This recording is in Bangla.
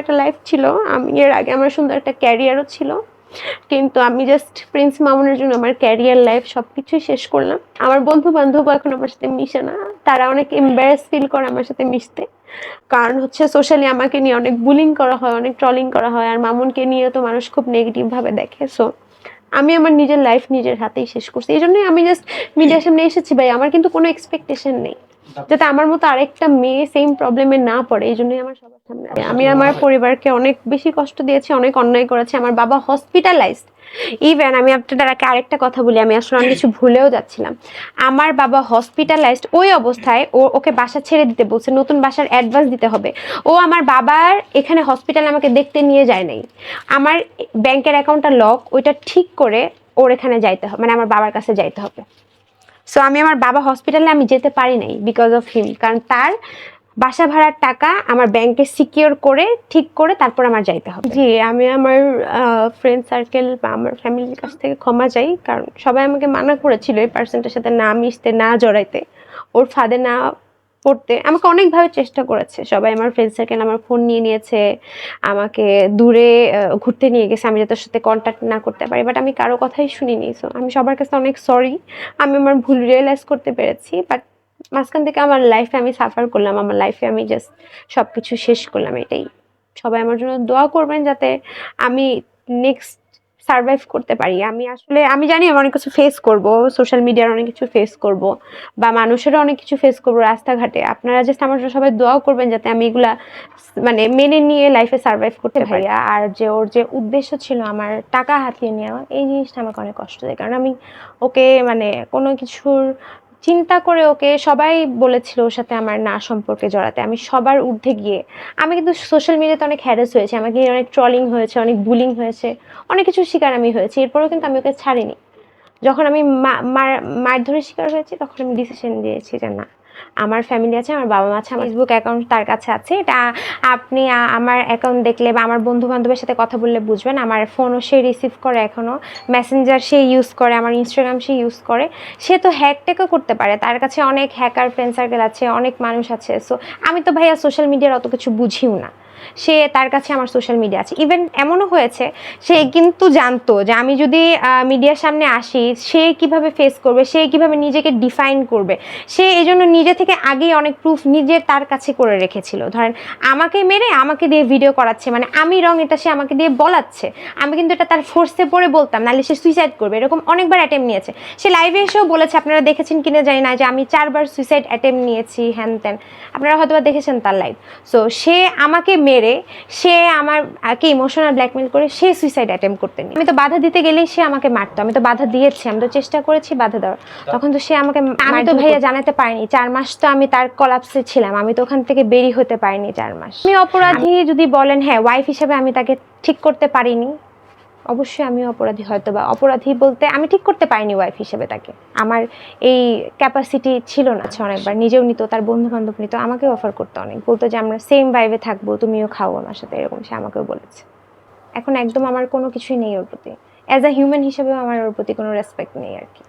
একটা লাইফ ছিল, আমি এর আগে আমার সুন্দর একটা ক্যারিয়ারও ছিল, কিন্তু আমি জাস্ট প্রিন্স মামুনের জন্য আমার ক্যারিয়ার লাইফ সবকিছুই শেষ করলাম। আমার বন্ধু বান্ধব এখন আমার সাথে মিশে না, তারা অনেক এম্বারেস ফিল করে আমার সাথে মিশতে, কারণ হচ্ছে সোশ্যালি আমাকে নিয়ে অনেক বুলিং করা হয়, অনেক ট্রলিং করা হয়, আর মামুনকে নিয়ে তো মানুষ খুব নেগেটিভ ভাবে দেখে। সো আমি আমার নিজের লাইফ নিজের হাতেই শেষ করছি, এই জন্যই আমি জাস্ট মিডিয়ার সামনে এসেছি। ভাই আমার কিন্তু কোনো এক্সপেকটেশন নেই, যাতে আমার মতো আরেকটা মেয়ে সেম প্রবলেমে না পড়ে, এই জন্যই আমার সবার সামনে। আমি আমার পরিবারকে অনেক বেশি কষ্ট দিয়েছি, অনেক অন্যায় করেছি। আমার বাবা হসপিটালাইজড, ইভেন আমি আপনাদেরকে আরেকটা কথা বলি, আমি আসলে অনেক কিছু ভুলেও যাচ্ছিলাম। আমার বাবা হসপিটালাইজড, ওই অবস্থায় ওকে বাসা ছেড়ে দিতে বলছে, নতুন বাসার অ্যাডভান্স দিতে হবে। ও আমার বাবার এখানে হসপিটালে আমাকে দেখতে নিয়ে যায় নাই। আমার ব্যাংকের অ্যাকাউন্টটা লক, ওইটা ঠিক করে ওর এখানে যাইতে হবে, মানে আমার বাবার কাছে যাইতে হবে। সো আমি আমার বাবা হসপিটালে আমি যেতে পারি নাই বিকজ অফ হিম, কারণ তার বাসা ভাড়ার টাকা আমার ব্যাংকে সিকিউর করে ঠিক করে তারপর আমার যাইতে হবে। জি, আমি আমার ফ্রেন্ড সার্কেল বা আমার ফ্যামিলির কাছ থেকে ক্ষমা চাই, কারণ সবাই আমাকে মানা করেছিল এই পার্সনটার সাথে না মিশতে, না জড়াইতে, ওর ফাঁদে না পড়তে। আমাকে অনেকভাবে চেষ্টা করেছে সবাই, আমার ফ্রেন্ড সার্কেল আমার ফোন নিয়ে নিয়েছে, আমাকে দূরে ঘুরতে নিয়ে গেছে আমি যাতে সাথে কন্ট্যাক্ট না করতে পারি, বাট আমি কারো কথাই শুনিনি। সো আমি সবার কাছে অনেক সরি, আমি আমার ভুল রিয়েলাইজ করতে পেরেছি, বাট মাঝখান থেকে আমার লাইফে আমি সাফার করলাম, আমার লাইফে আমি জাস্ট সব কিছু শেষ করলাম। এটাই, সবাই আমার জন্য দোয়া করবেন যাতে আমি নেক্সট সার্ভাইভ করতে পারি। আমি আসলে আমি জানি আমি অনেক কিছু ফেস করব, সোশ্যাল মিডিয়ার অনেক কিছু ফেস করব, বা মানুষেরও অনেক কিছু ফেস করব রাস্তাঘাটে। আপনারা জাস্ট আমার জন্য সবাই দোয়া করবেন যাতে আমি এগুলা মানে মেনে নিয়ে লাইফে সার্ভাইভ করতে পারি। আর যে ওর যে উদ্দেশ্য ছিল আমার টাকা হাতিয়ে নেওয়া, এই জিনিসটা আমাকে অনেক কষ্ট দেয়, কারণ আমি ওকে মানে কোনো কিছুর চিন্তা করে ওকে সবাই বলেছিল ওর সাথে আমার না সম্পর্কে জড়াতে, আমি সবার ঊর্ধ্বে গিয়ে আমি কিন্তু সোশ্যাল মিডিয়াতে অনেক হ্যারাস হয়েছে, আমাকে নিয়ে অনেক ট্রলিং হয়েছে, অনেক বুলিং হয়েছে, অনেক কিছুর শিকার আমি হয়েছি, এরপরেও কিন্তু আমি ওকে ছাড়িনি। যখন আমি মারধরের শিকার হয়েছি তখন আমি ডিসিশন দিয়েছি যে না, আমার ফ্যামিলি আছে, আমার বাবা মা আছে, আমার ফেসবুক অ্যাকাউন্ট তার কাছে আছে, এটা আপনি আমার অ্যাকাউন্ট দেখলে বা আমার বন্ধু বান্ধবের সাথে কথা বললে বুঝবেন। আমার ফোনও সে রিসিভ করে, এখনও মেসেঞ্জার সে ইউজ করে, আমার ইনস্টাগ্রাম সে ইউজ করে, সে তো হ্যাকটেকও করতে পারে, তার কাছে অনেক হ্যাকার ফ্রেন্ড সার্কেল আছে, অনেক মানুষ আছে। সো আমি তো ভাইয়া সোশ্যাল মিডিয়ার অত কিছু বুঝিও না, সে তার কাছে আমার সোশ্যাল মিডিয়া আছে। ইভেন এমনও হয়েছে সে কিন্তু জানতো যে আমি যদি মিডিয়ার সামনে আসি সে কিভাবে ফেস করবে, সে কিভাবে নিজেকে ডিফাইন করবে, সে এই জন্য নিজে থেকে আগেই অনেক প্রুফ নিজে তার কাছে করে রেখেছিল। ধরেন আমাকে মেরে আমাকে দিয়ে ভিডিও করাচ্ছে, মানে আমি রং এটা সে আমাকে দিয়ে বলাচ্ছে, আমি কিন্তু এটা তার ফোর্সে পড়ে বলতাম, নাহলে সে সুইসাইড করবে, এরকম অনেকবার অ্যাটেম্প নিয়েছে। সে লাইভে এসেও বলেছে, আপনারা দেখেছেন কিনা জানি না, যে আমি 4বার সুইসাইড অ্যাটেম্প নিয়েছি, হ্যান ত্যান, আপনারা হয়তো দেখেছেন তার লাইভ। সো সে আমাকে মেরে, সে আমাকে ইমোশনাল ব্ল্যাকমেল করে সে সুইসাইড অ্যাটেম্প করতে নিয়ে, আমি তো বাধা দিতে গেলেই সে আমাকে মারতো, আমি তো বাধা দিয়েছি, আমি তো চেষ্টা করেছি বাধা দেওয়ার, তখন তো সে আমাকে, আমি তো ভাইয়া জানাতে পারিনি, 4 মাস তো আমি তার কলাপসে ছিলাম, আমি তো ওখান থেকে বেরিয়ে হতে পারিনি 4 মাস। আমি অপরাধী যদি বলেন, হ্যাঁ ওয়াইফ হিসেবে আমি তাকে ঠিক করতে পারিনি, অবশ্যই আমিও অপরাধী, হয়তো বা অপরাধী বলতে আমি ঠিক করতে পারিনি ওয়াইফ হিসেবে তাকে, আমার এই ক্যাপাসিটি ছিল না। অনেকবার নিজেও নিত, তার বন্ধু বান্ধব নিত, আমাকেও অফার করতো, অনেক বলতো যে আমরা সেম ভাইবে থাকবো, তুমিও খাও আমার সাথে, এরকম সে আমাকেও বলেছে। এখন একদম আমার কোনো কিছুই নেই ওর প্রতি, অ্যাজ আ হিউম্যান হিসেবেও আমার ওর প্রতি কোনো রেসপেক্ট নেই আর কি।